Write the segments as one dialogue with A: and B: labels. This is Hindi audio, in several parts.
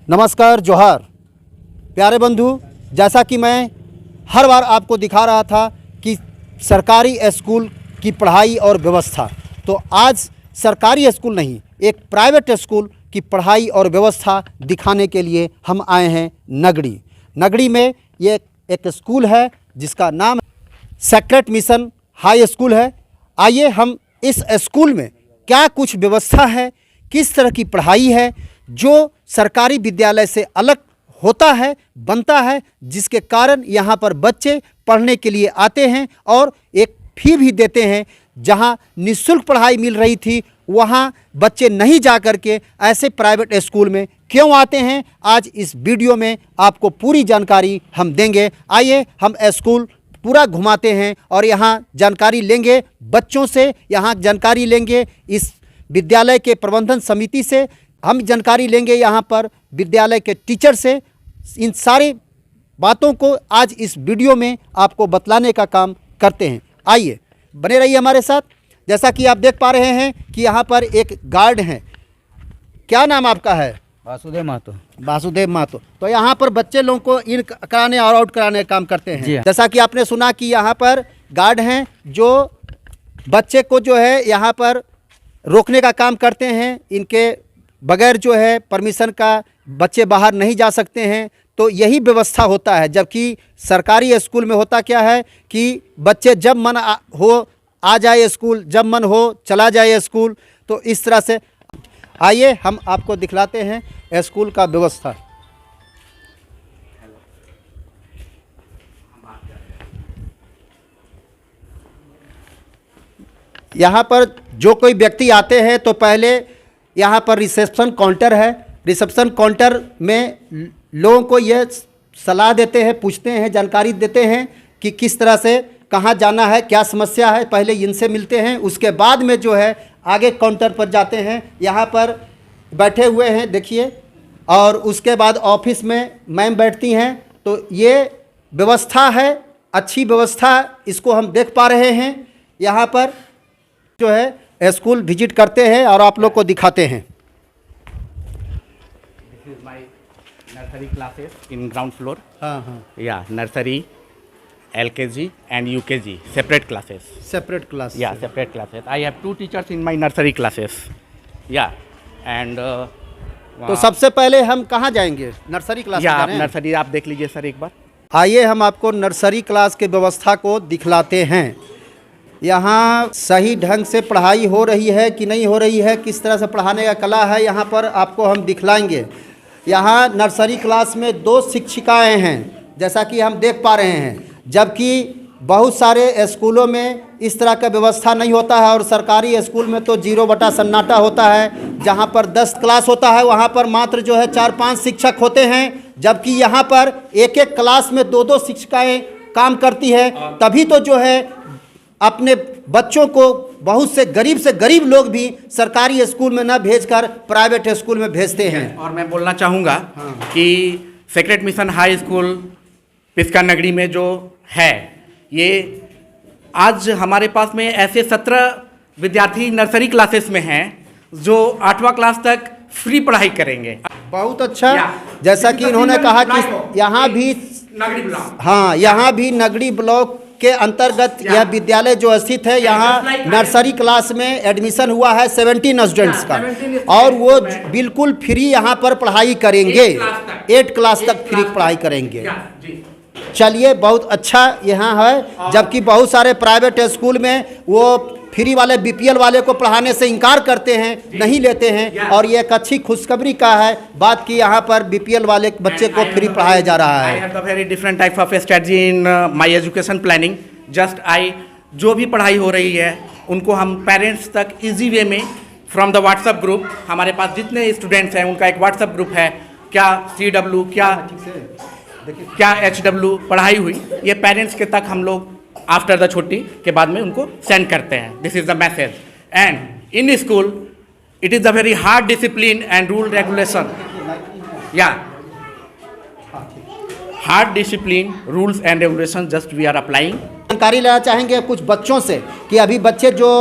A: नमस्कार, जोहार प्यारे बंधु। जैसा कि मैं हर बार आपको दिखा रहा था कि सरकारी स्कूल की पढ़ाई और व्यवस्था, तो आज सरकारी स्कूल नहीं, एक प्राइवेट स्कूल की पढ़ाई और व्यवस्था दिखाने के लिए हम आए हैं नगड़ी। नगड़ी में ये एक स्कूल है जिसका नाम सेक्रेड मिशन हाई स्कूल है। आइए हम इस स्कूल में क्या कुछ व्यवस्था है, किस तरह की पढ़ाई है जो सरकारी विद्यालय से अलग होता है, बनता है, जिसके कारण यहाँ पर बच्चे पढ़ने के लिए आते हैं और एक फ़ी भी देते हैं। जहाँ निःशुल्क पढ़ाई मिल रही थी वहाँ बच्चे नहीं जा कर के ऐसे प्राइवेट स्कूल में क्यों आते हैं, आज इस वीडियो में आपको पूरी जानकारी हम देंगे। आइए हम स्कूल पूरा घुमाते हैं और यहाँ जानकारी लेंगे बच्चों से, यहाँ जानकारी लेंगे इस विद्यालय के प्रबंधन समिति से, हम जानकारी लेंगे यहाँ पर विद्यालय के टीचर से। इन सारी बातों को आज इस वीडियो में आपको बतलाने का काम करते हैं। आइए बने रहिए हमारे साथ। जैसा कि आप देख पा रहे हैं कि यहाँ पर एक गार्ड हैं। क्या नाम आपका है?
B: वासुदेव महतो।
A: वासुदेव महतो। तो यहाँ पर बच्चे लोगों को इन कराने और आउट कराने का काम करते हैं।
B: जी हाँ।
A: जैसा कि आपने सुना कि यहाँ पर गार्ड हैं जो बच्चे को जो है यहाँ पर रोकने का काम करते हैं। इनके बगैर जो है परमिशन का बच्चे बाहर नहीं जा सकते हैं, तो यही व्यवस्था होता है। जबकि सरकारी स्कूल में होता क्या है कि बच्चे जब मन हो आ जाए स्कूल, जब मन हो चला जाए स्कूल। तो इस तरह से आइए हम आपको दिखलाते हैं स्कूल का व्यवस्था। यहाँ पर जो कोई व्यक्ति आते हैं तो पहले यहाँ पर रिसेप्शन काउंटर है। रिसेप्शन काउंटर में लोगों को यह सलाह देते हैं, पूछते हैं, जानकारी देते हैं कि किस तरह से कहाँ जाना है, क्या समस्या है, पहले इनसे मिलते हैं। उसके बाद में जो है आगे काउंटर पर जाते हैं, यहाँ पर बैठे हुए हैं देखिए। और उसके बाद ऑफिस में मैम बैठती हैं। तो ये व्यवस्था है, अच्छी व्यवस्था, इसको हम देख पा रहे हैं। यहाँ पर जो है स्कूल विजिट करते हैं और आप लोग को दिखाते हैं।
B: This is my nursery classes in ground floor.
A: हाँ,
B: Yeah, nursery, LKG and UKG separate classes.
A: Separate class.
B: Yeah, separate classes. I have 2 teachers in my nursery classes. Yeah, and
A: तो सबसे पहले हम कहाँ जाएंगे? नर्सरी क्लास में
B: आप
A: जा रहे हैं?
B: नर्सरी आप देख लीजिए सर एक बार।
A: आइए हम आपको नर्सरी क्लास के व्यवस्था को दिखलाते हैं। यहाँ सही ढंग से पढ़ाई हो रही है कि नहीं हो रही है, किस तरह से पढ़ाने का कला है, यहाँ पर आपको हम दिखलाएंगे। यहाँ नर्सरी क्लास में 2 शिक्षिकाएँ हैं जैसा कि हम देख पा रहे हैं। जबकि बहुत सारे स्कूलों में इस तरह का व्यवस्था नहीं होता है और सरकारी स्कूल में तो 0 बटा सन्नाटा होता है। जहाँ पर 10 क्लास होता है वहाँ पर मात्र जो है 4-5 शिक्षक होते हैं। जबकि यहाँ पर एक क्लास में 2-2 शिक्षिकाएँ काम करती है। तभी तो जो है अपने बच्चों को बहुत से गरीब लोग भी सरकारी स्कूल में न भेजकर प्राइवेट स्कूल में भेजते हैं।
B: और मैं बोलना चाहूँगा कि sacred mission high school Piska नगरी में जो है, ये आज हमारे पास में ऐसे 17 विद्यार्थी नर्सरी क्लासेस में हैं जो 8वां क्लास तक फ्री पढ़ाई करेंगे।
A: बहुत अच्छा। जैसा कि इन्होंने कहा कि यहाँ भी
B: नगरी ब्लॉक,
A: हाँ, यहाँ भी नगरी ब्लॉक के अंतर्गत यह विद्यालय जो स्थित है, यहाँ नर्सरी क्लास में एडमिशन हुआ है 17 स्टूडेंट्स का और वो बिल्कुल फ्री यहाँ पर पढ़ाई करेंगे। 8 क्लास तक फ्री पढ़ाई करेंगे। चलिए, बहुत अच्छा यहाँ है। जबकि बहुत सारे प्राइवेट स्कूल में वो फ्री वाले BPL वाले को पढ़ाने से इनकार करते हैं, नहीं लेते हैं। और ये एक अच्छी खुशखबरी का है बात कि यहाँ पर BPL वाले बच्चे को फ्री पढ़ाया जा रहा है।
B: I have a very different type of strategy in my education planning. Just जो भी पढ़ाई हो रही है उनको हम पेरेंट्स तक इजी वे में फ्रॉम द व्हाट्सएप ग्रुप, हमारे पास जितने स्टूडेंट्स हैं उनका एक व्हाट्सएप ग्रुप है, क्या CW क्या HW पढ़ाई हुई, ये पेरेंट्स के तक हम लोग आफ्टर द छुट्टी के बाद में उनको सेंड करते हैं। This is the message. And in school it is a very hard discipline and rule regulation. या hard discipline, rules and regulation just we are applying.
A: जानकारी लेना चाहेंगे कुछ बच्चों से कि अभी बच्चे जो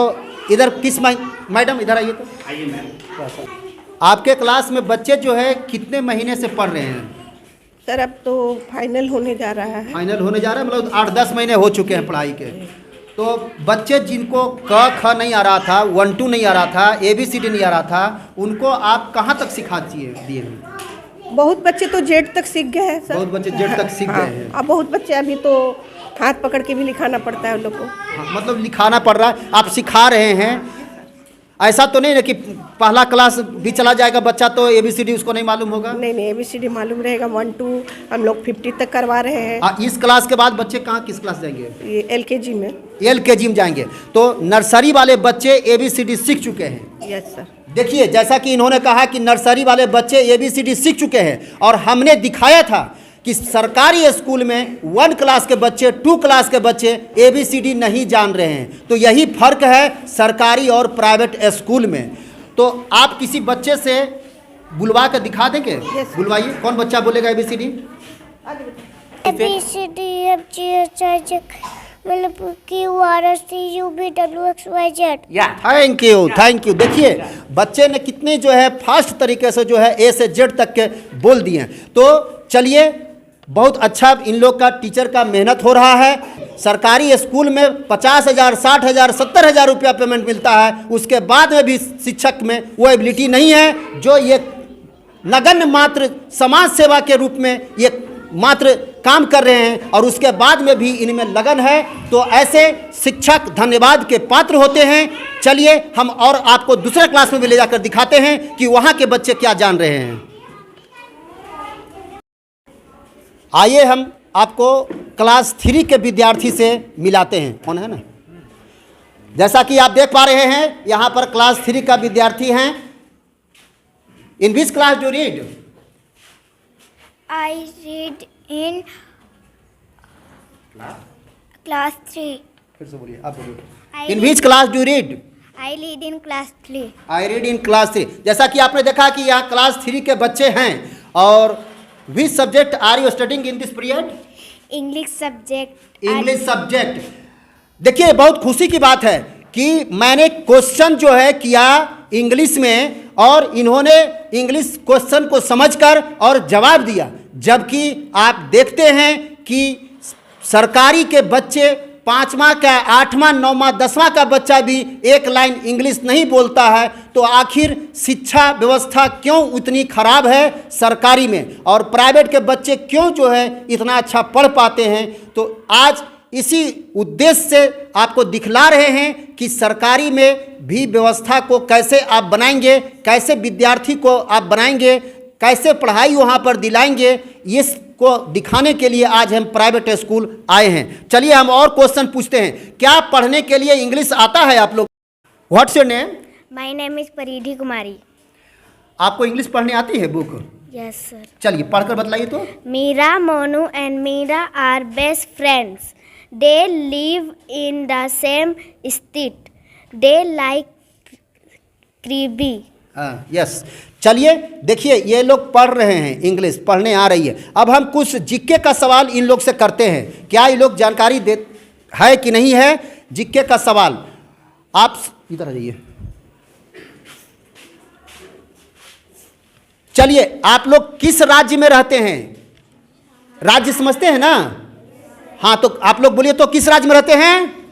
A: इधर किस मैडम इधर आइए तो
B: आइए मैम।
A: आपके क्लास में बच्चे जो है कितने महीने से पढ़ रहे हैं?
C: सर अब तो फाइनल होने जा रहा है।
A: फाइनल होने जा रहा है, मतलब 8-10 महीने हो चुके हैं पढ़ाई के। तो बच्चे जिनको क ख नहीं आ रहा था, 1-2 नहीं आ रहा था, ABCD नहीं आ रहा था, उनको आप कहाँ तक सिखा दिए हैं?
C: बहुत बच्चे तो जेड तक सीख गए हैं सर।
A: बहुत बच्चे जेड तक सीख
C: हाँ,
A: गए हैं।
C: अब बहुत बच्चे अभी तो हाथ पकड़ के भी लिखाना पड़ता है उन लोग को।
A: हाँ, मतलब लिखाना पड़ रहा है, आप सिखा रहे हैं। ऐसा तो नहीं ना कि पहला क्लास भी चला जाएगा बच्चा तो ABCD उसको नहीं मालूम होगा?
C: नहीं नहीं, ABCD मालूम रहेगा। 1-2 हम लोग 50 तक करवा रहे हैं।
A: इस क्लास के बाद बच्चे कहाँ किस क्लास जाएंगे?
C: ये LKG में।
A: LKG में जाएंगे। तो नर्सरी वाले बच्चे ABCD सीख चुके हैं।
C: Yes sir.
A: देखिए, जैसा कि इन्होंने कहा कि नर्सरी वाले बच्चे ABCD सीख चुके हैं, और हमने दिखाया था कि सरकारी स्कूल में 1 क्लास के बच्चे, 2 क्लास के बच्चे ABCD नहीं जान रहे हैं। तो यही फर्क है सरकारी और प्राइवेट स्कूल में। तो आप किसी बच्चे से बुलवा कर दिखा देंगे?
C: Yes.
A: बुलवाइए, कौन बच्चा बोलेगा ABCD?
D: ABCD मतलब QRSTUVWXYZ।
B: या
A: थैंक यू, थैंक यू। देखिए, बच्चे ने कितने जो है फास्ट तरीके से जो है A से Z तक के बोल दिए हैं। तो चलिए, बहुत अच्छा इन लोग का टीचर का मेहनत हो रहा है। सरकारी स्कूल में 50,000, 60,000, 70,000 रुपया पेमेंट मिलता है, उसके बाद में भी शिक्षक में वो एबिलिटी नहीं है जो ये नगण्य मात्र समाज सेवा के रूप में ये मात्र काम कर रहे हैं, और उसके बाद में भी इनमें लगन है। तो ऐसे शिक्षक धन्यवाद के पात्र होते हैं। चलिए, हम और आपको दूसरे क्लास में भी ले जाकर दिखाते हैं कि वहाँ के बच्चे क्या जान रहे हैं। आइए हम आपको क्लास 3 के विद्यार्थी से मिलाते हैं। कौन है ना? जैसा कि आप देख पा रहे हैं, यहाँ पर क्लास 3 का विद्यार्थी हैं। In which class do read?
D: I read in class 3.
A: फिर से बोलिए, आप बोलिए।
D: I
A: in
D: read-
A: which class do read?
D: I read in class 3.
A: I read in class 3। जैसा कि आपने देखा कि यहाँ क्लास 3 के बच्चे हैं। और which subject are you studying in this period?
D: English subject.
A: English subject. देखिए, बहुत खुशी की बात है कि मैंने क्वेश्चन जो है किया इंग्लिश में, और इन्होंने इंग्लिश क्वेश्चन को समझकर और जवाब दिया। जबकि आप देखते हैं कि सरकारी के बच्चे 5वां का, 8वां, 9वां, 10वां का बच्चा भी एक लाइन इंग्लिश नहीं बोलता है। तो आखिर शिक्षा व्यवस्था क्यों इतनी खराब है सरकारी में, और प्राइवेट के बच्चे क्यों जो है इतना अच्छा पढ़ पाते हैं? तो आज इसी उद्देश्य से आपको दिखला रहे हैं कि सरकारी में भी व्यवस्था को कैसे आप बनाएंगे, कैसे विद्यार्थी को आप बनाएंगे, कैसे पढ़ाई वहाँ पर दिलाएंगे, इसको दिखाने के लिए आज हम प्राइवेट स्कूल आए हैं। चलिए, हम और क्वेश्चन पूछते हैं। क्या पढ़ने के लिए इंग्लिश आता है आप लोग? What's your name?
D: My name is Paridhi Kumari.
A: आपको इंग्लिश पढ़ने आती है बुक?
D: Yes sir.
A: चलिए, पढ़कर बताइए तो।
D: Meera, Monu and Meera are best friends. They live in the same street. They like Kribi.
A: Yes. चलिए, देखिए, ये लोग पढ़ रहे हैं, इंग्लिश पढ़ने आ रही है। अब हम कुछ जीके का सवाल इन लोग से करते हैं। क्या ये लोग जानकारी दे है कि नहीं है? जीके का सवाल, आप इधर आ जाइए। चलिए, आप लोग किस राज्य में रहते हैं? राज्य समझते हैं ना? हाँ, तो आप लोग बोलिए तो, किस राज्य में रहते हैं?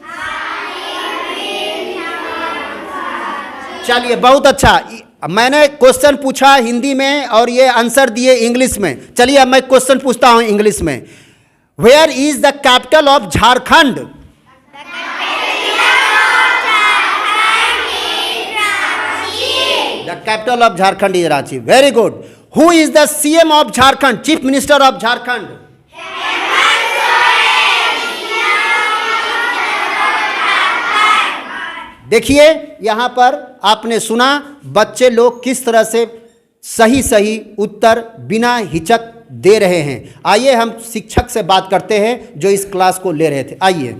A: चलिए, बहुत अच्छा। मैंने क्वेश्चन पूछा हिंदी में और ये आंसर दिए इंग्लिश में। चलिए, अब मैं क्वेश्चन पूछता हूं इंग्लिश में। Where is the capital of Jharkhand? The capital of Jharkhand is Ranchi. Very good. Who is the CM of Jharkhand? Chief minister of Jharkhand? देखिए, यहाँ पर आपने सुना बच्चे लोग किस तरह से सही सही उत्तर बिना हिचक दे रहे हैं। आइए हम शिक्षक से बात करते हैं जो इस क्लास को ले रहे थे। आइए,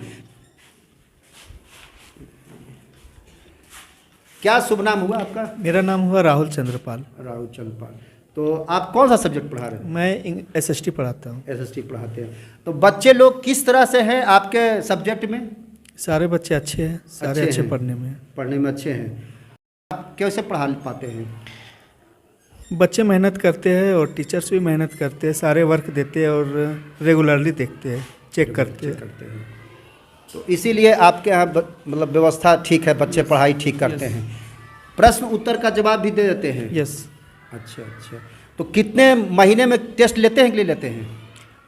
A: क्या शुभ नाम हुआ आपका?
E: मेरा नाम हुआ राहुल चंद्रपाल।
A: राहुल चंद्रपाल। तो आप कौन सा सब्जेक्ट पढ़ा रहे हैं?
E: मैं SST पढ़ाता हूँ।
A: SST पढ़ाते हैं। तो बच्चे लोग किस तरह से हैं आपके सब्जेक्ट में?
E: सारे बच्चे अच्छे हैं, सारे अच्छे
A: हैं।
E: पढ़ने में।
A: पढ़ने में अच्छे हैं। आप कैसे पढ़ा पाते हैं?
E: बच्चे मेहनत करते हैं और टीचर्स भी मेहनत करते हैं, सारे वर्क देते हैं और रेगुलरली देखते हैं, चेक करते हैं।
A: तो इसीलिए आपके यहाँ मतलब व्यवस्था ठीक है, बच्चे पढ़ाई ठीक करते हैं, प्रश्न उत्तर का जवाब भी दे देते हैं।
E: यस।
A: अच्छा अच्छा, तो कितने महीने में टेस्ट लेते हैं कि नहीं लेते हैं?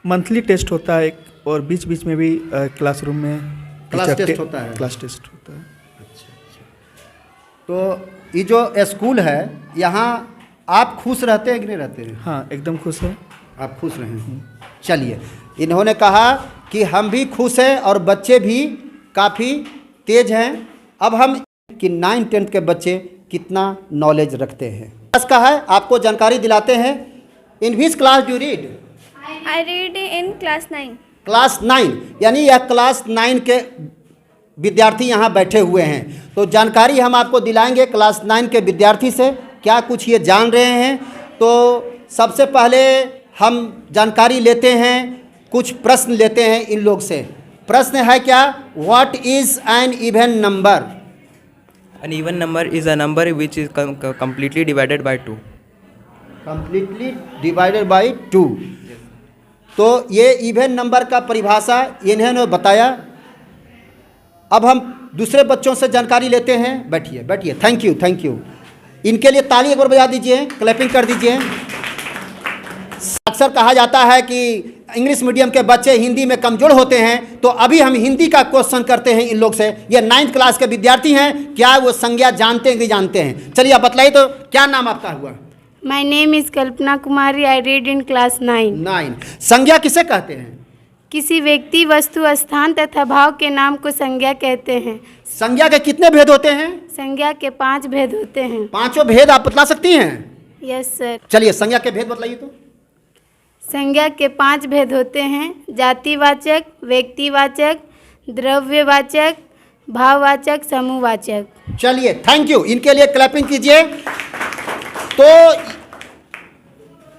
E: मंथली टेस्ट होता है एक, और बीच बीच में भी क्लासरूम में
A: क्लास
E: टीचर
A: टेस्ट होता है।
E: क्लास टेस्ट होता है।
A: अच्छा अच्छा, तो ये जो स्कूल है यहाँ आप खुश रहते हैं कि नहीं रहते हैं?
E: हाँ, एकदम खुश है।
A: आप खुश रहें। चलिए, इन्होंने कहा कि हम भी खुश हैं और बच्चे भी काफ़ी तेज हैं। अब हम कि 9th-10th के बच्चे कितना नॉलेज रखते हैं क्लास का है, आपको जानकारी दिलाते हैं। In which class do read?
D: I read in class 9.
A: Class 9, यानी यह क्लास 9 के विद्यार्थी यहाँ बैठे हुए हैं। तो जानकारी हम आपको दिलाएंगे क्लास 9 के विद्यार्थी से, क्या कुछ ये जान रहे हैं। तो सबसे पहले हम जानकारी लेते हैं, कुछ प्रश्न लेते हैं इन लोग से। प्रश्न है क्या? What is an even number?
F: An even number is a number which is completely divided by 2.
A: Completely divided by 2। तो ये इवन नंबर का परिभाषा इन्होंने बताया। अब हम दूसरे बच्चों से जानकारी लेते हैं। बैठिए बैठिए, थैंक यू थैंक यू। इनके लिए ताली एक बार बजा दीजिए, क्लैपिंग कर दीजिए। अक्सर कहा जाता है कि इंग्लिश मीडियम के बच्चे हिंदी में कमज़ोर होते हैं, तो अभी हम हिंदी का क्वेश्चन करते हैं इन लोग से। ये 9th क्लास के विद्यार्थी हैं, क्या वो संज्ञा जानते हैं कि जानते हैं? चलिए आप बताइए, तो क्या नाम आपका हुआ?
G: My name is Kalpana Kumari. I read in class 9.
A: 9। संज्ञा किसे कहते हैं?
G: किसी व्यक्ति, वस्तु, स्थान तथा भाव के नाम को संज्ञा कहते हैं।
A: संज्ञा के कितने भेद होते हैं?
G: संज्ञा के 5 भेद होते हैं।
A: 5 भेद आप बतला सकती हैं?
G: Yes sir.
A: चलिए संज्ञा के भेद बतलाइए तो।
G: संज्ञा के 5 भेद होते हैं: जातिवाचक, व्यक्तिवाचक, द्रव्यवाचक, भाववाचक, समूहवाचक।
A: चलिए थैंक यू, इनके लिए क्लैपिंग कीजिए। तो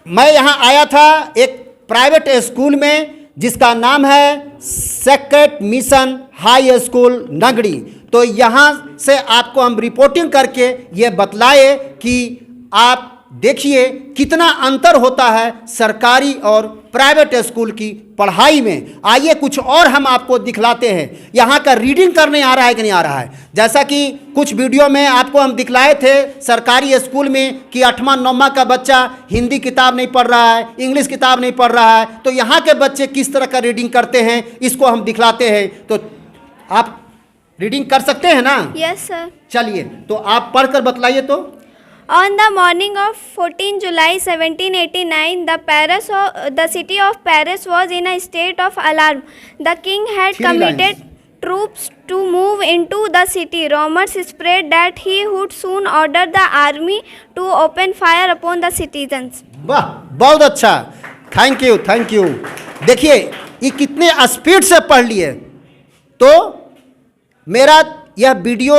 A: मैं यहाँ आया था एक प्राइवेट स्कूल में जिसका नाम है sacred mission high school Nagri. तो यहाँ से आपको हम रिपोर्टिंग करके ये बतलाए कि आप देखिए कितना अंतर होता है सरकारी और प्राइवेट स्कूल की पढ़ाई में। आइए कुछ और हम आपको दिखलाते हैं। यहाँ का रीडिंग करने आ रहा है कि नहीं आ रहा है? जैसा कि कुछ वीडियो में आपको हम दिखलाए थे सरकारी स्कूल में कि 8वां 9वां का बच्चा हिंदी किताब नहीं पढ़ रहा है, इंग्लिश किताब नहीं पढ़ रहा है। तो यहाँ के बच्चे किस तरह का रीडिंग करते हैं इसको हम दिखलाते हैं। तो आप रीडिंग कर सकते हैं ना?
D: Yes, sir.
A: चलिए तो आप पढ़कर बतलाइए तो।
D: On the morning of 14 July 1789, the city of Paris was in a state of alarm. The king had
A: Three
D: committed
A: lines.
D: troops to move into the city. Rumors spread that he would soon order the army to open fire upon the citizens.
A: वाह, बहुत अच्छा, थैंक यू थैंक यू। देखिए ये कितने स्पीड से पढ़ लिए। तो मेरा यह वीडियो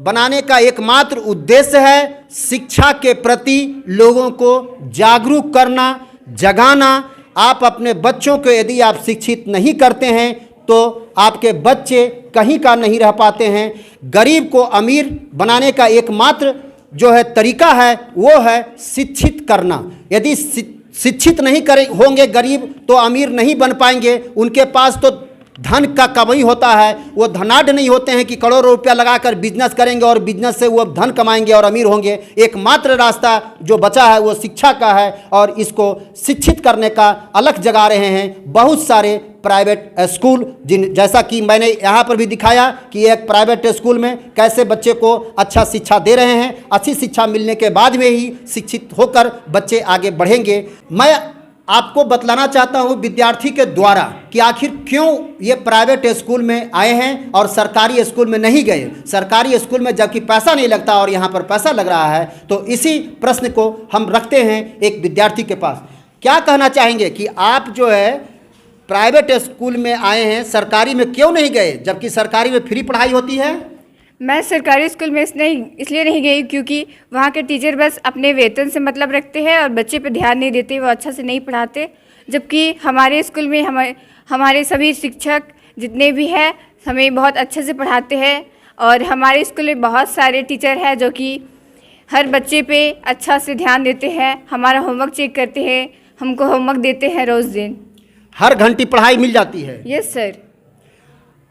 A: बनाने का एकमात्र उद्देश्य है शिक्षा के प्रति लोगों को जागरूक करना, जगाना। आप अपने बच्चों को यदि आप शिक्षित नहीं करते हैं तो आपके बच्चे कहीं का नहीं रह पाते हैं। गरीब को अमीर बनाने का एकमात्र जो है तरीका है वो है शिक्षित करना। यदि शिक्षित नहीं करे होंगे गरीब तो अमीर नहीं बन पाएंगे। उनके पास तो धन का कमी होता है, वो धनाढ़ नहीं होते हैं कि करोड़ों रुपया लगाकर बिजनेस करेंगे और बिजनेस से वो धन कमाएंगे और अमीर होंगे। एकमात्र रास्ता जो बचा है वो शिक्षा का है और इसको शिक्षित करने का अलग जगा रहे हैं बहुत सारे प्राइवेट स्कूल। जैसा कि मैंने यहाँ पर भी दिखाया कि एक प्राइवेट स्कूल में कैसे बच्चे को अच्छा शिक्षा दे रहे हैं। अच्छी शिक्षा मिलने के बाद में ही शिक्षित होकर बच्चे आगे बढ़ेंगे। मैं आपको बतलाना चाहता हूँ विद्यार्थी के द्वारा कि आखिर क्यों ये प्राइवेट स्कूल में आए हैं और सरकारी स्कूल में नहीं गए। सरकारी स्कूल में जबकि पैसा नहीं लगता और यहाँ पर पैसा लग रहा है। तो इसी प्रश्न को हम रखते हैं एक विद्यार्थी के पास। क्या कहना चाहेंगे कि आप जो है प्राइवेट स्कूल में आए हैं, सरकारी में क्यों नहीं गए जबकि सरकारी में फ्री पढ़ाई होती है?
H: मैं सरकारी स्कूल में इसलिए नहीं गई क्योंकि वहाँ के टीचर बस अपने वेतन से मतलब रखते हैं और बच्चे पे ध्यान नहीं देते, वो अच्छा से नहीं पढ़ाते। जबकि हमारे स्कूल में हमारे सभी शिक्षक जितने भी हैं हमें बहुत अच्छे से पढ़ाते हैं और हमारे स्कूल में बहुत सारे टीचर हैं जो कि हर बच्चे पे अच्छा से ध्यान देते हैं, हमारा होमवर्क चेक करते हैं, हमको होमवर्क देते हैं रोज़ दिन।
A: हर घंटी पढ़ाई मिल जाती है।
H: Yes sir.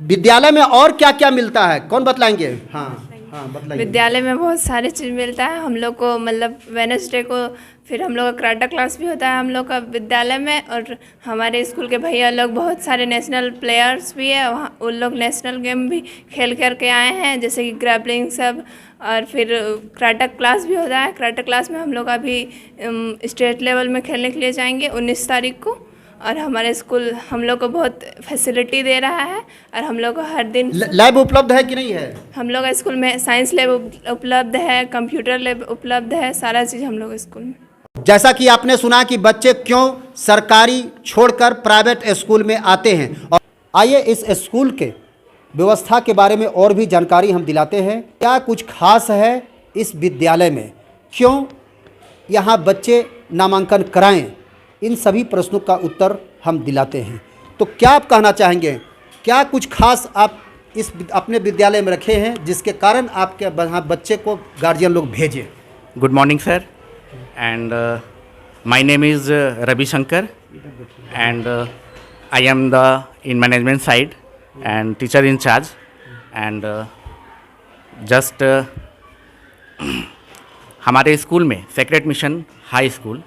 A: विद्यालय में और क्या क्या मिलता है, कौन बतलाएंगे? हाँ हाँ बतलाइए।
I: विद्यालय में बहुत सारे चीज़ मिलता है हम लोग को, मतलब वेडनेसडे को फिर हम लोग का कराटा क्लास भी होता है हम लोग का विद्यालय में। और हमारे स्कूल के भैया लोग बहुत सारे नेशनल प्लेयर्स भी है, वहाँ उन लोग नेशनल गेम भी खेल के आए हैं, जैसे कि ग्रैपलिंग सब। और फिर कराटा क्लास भी होता है, कराटा क्लास में हम लोग अभी स्टेट लेवल में खेलने के लिए जाएंगे 19 तारीख को। और हमारे स्कूल हम लोग को बहुत फैसिलिटी दे रहा है और हम लोग को हर दिन
A: लैब उपलब्ध है कि नहीं है?
I: हम लोग स्कूल में साइंस लैब उपलब्ध है, कंप्यूटर लैब उपलब्ध है, सारा चीज़ हम लोग स्कूल में।
A: जैसा कि आपने सुना कि बच्चे क्यों सरकारी छोड़कर प्राइवेट स्कूल में आते हैं, और आइए इस स्कूल के व्यवस्था के बारे में और भी जानकारी हम दिलाते हैं। क्या कुछ खास है इस विद्यालय में, क्यों यहाँ बच्चे नामांकन कराएं, इन सभी प्रश्नों का उत्तर हम दिलाते हैं। तो क्या आप कहना चाहेंगे, क्या कुछ खास आप इस अपने विद्यालय में रखे हैं जिसके कारण आपके यहाँ बच्चे को गार्जियन लोग भेजें?
B: Good morning sir, and my name is Ravi Shankar, and I am the in management side and teacher in charge, and just हमारे स्कूल में सेक्रेट मिशन हाई स्कूल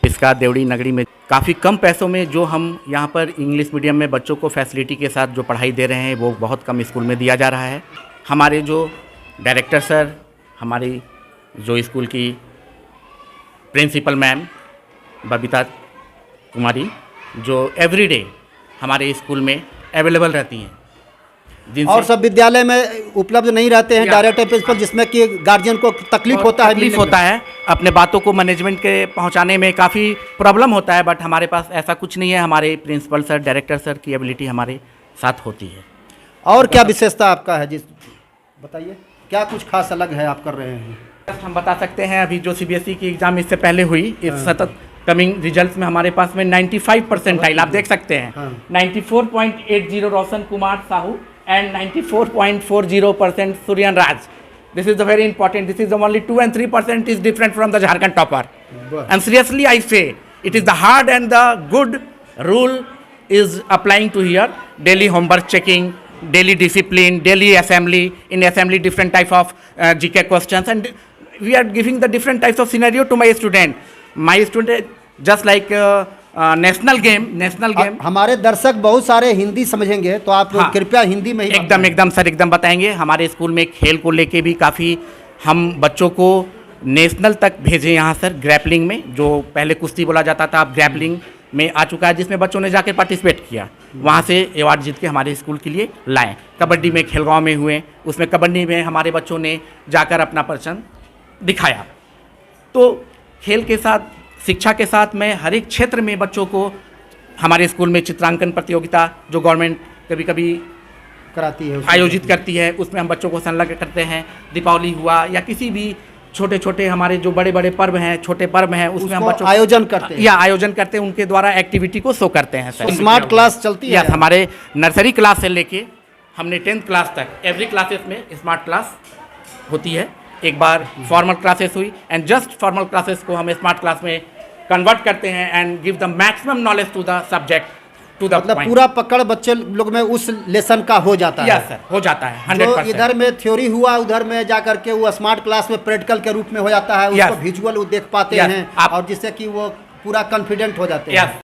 B: इसका देवड़ी नगरी में काफ़ी कम पैसों में जो हम यहाँ पर इंग्लिश मीडियम में बच्चों को फैसिलिटी के साथ जो पढ़ाई दे रहे हैं वो बहुत कम स्कूल में दिया जा रहा है। हमारे जो डायरेक्टर सर, हमारी जो स्कूल की प्रिंसिपल मैम बबीता कुमारी, जो एवरीडे हमारे स्कूल में अवेलेबल रहती हैं,
A: और सब विद्यालय में उपलब्ध नहीं रहते हैं डायरेक्टर प्रिंसिपल, जिसमें कि गार्जियन को तकलीफ होता है
B: अपने बातों को मैनेजमेंट के पहुंचाने में काफ़ी प्रॉब्लम होता है। बट हमारे पास ऐसा कुछ नहीं है, हमारे प्रिंसिपल सर, डायरेक्टर सर की एबिलिटी हमारे साथ होती है।
A: और क्या विशेषता आपका है, जिस बताइए क्या कुछ खास अलग है आप कर रहे हैं?
B: हम बता सकते हैं अभी जो CBSE की एग्ज़ाम इससे पहले हुई, इस सतत कमिंग रिजल्ट्स में हमारे पास में 95 परसेंटाइल आप देख सकते हैं। 94.80 Roshan Kumar Sahu and 94.40% Suryan Raj. This is the very important. This is the only 2 and 3% is different from the Jharkhand topper. And seriously, I say it is the hard and the good rule is applying to here. Daily homework checking, daily discipline, daily assembly. In assembly, different type of GK questions, and we are giving the different types of scenario to my student. My student just like national game.
A: हमारे दर्शक बहुत सारे हिंदी समझेंगे, तो आप कृपया हिंदी में ही
B: एकदम सर एकदम बताएंगे। हमारे स्कूल में खेल को लेके भी काफ़ी हम बच्चों को नेशनल तक भेजे यहाँ सर। ग्रैपलिंग में जो पहले कुश्ती बोला जाता था, अब ग्रैपलिंग में आ चुका है, जिसमें बच्चों ने जाकर पार्टिसिपेट किया, वहाँ से अवार्ड जीत के हमारे स्कूल के लिए लाए। कबड्डी में खेलगांव में हुए, उसमें कबड्डी में हमारे बच्चों ने जाकर अपना प्रदर्शन दिखाया। तो खेल के साथ, शिक्षा के साथ मैं हर एक क्षेत्र में बच्चों को, हमारे स्कूल में चित्रांकन प्रतियोगिता जो गवर्नमेंट कभी कभी
A: कराती है,
B: आयोजित करती है, उसमें हम बच्चों को संलग्न करते हैं। दीपावली हुआ या किसी भी छोटे छोटे हमारे जो बड़े बड़े पर्व हैं, छोटे पर्व हैं, उसमें हम बच्चों
A: आयोजन करते हैं, उनके द्वारा एक्टिविटी को शो करते हैं सर। स्मार्ट क्लास चलती है
B: हमारे नर्सरी क्लास से लेके हमने 10th क्लास तक एवरी क्लासेस में स्मार्ट क्लास होती है। एक बार फॉर्मल क्लासेस हुई एंड जस्ट फॉर्मल क्लासेस को हम स्मार्ट क्लास में कन्वर्ट करते हैं and give the maximum knowledge to the subject, to the
A: मतलब पूरा पकड़ बच्चे लोग में उस लेसन का हो जाता है।
B: यस सर, हो जाता है 100%।
A: इधर में थ्योरी हुआ, उधर में जा करके वो स्मार्ट क्लास में प्रैक्टिकल के रूप में हो जाता है, उसको विजुअल देख पाते हैं, और जिससे कि वो पूरा कॉन्फिडेंट हो जाते हैं।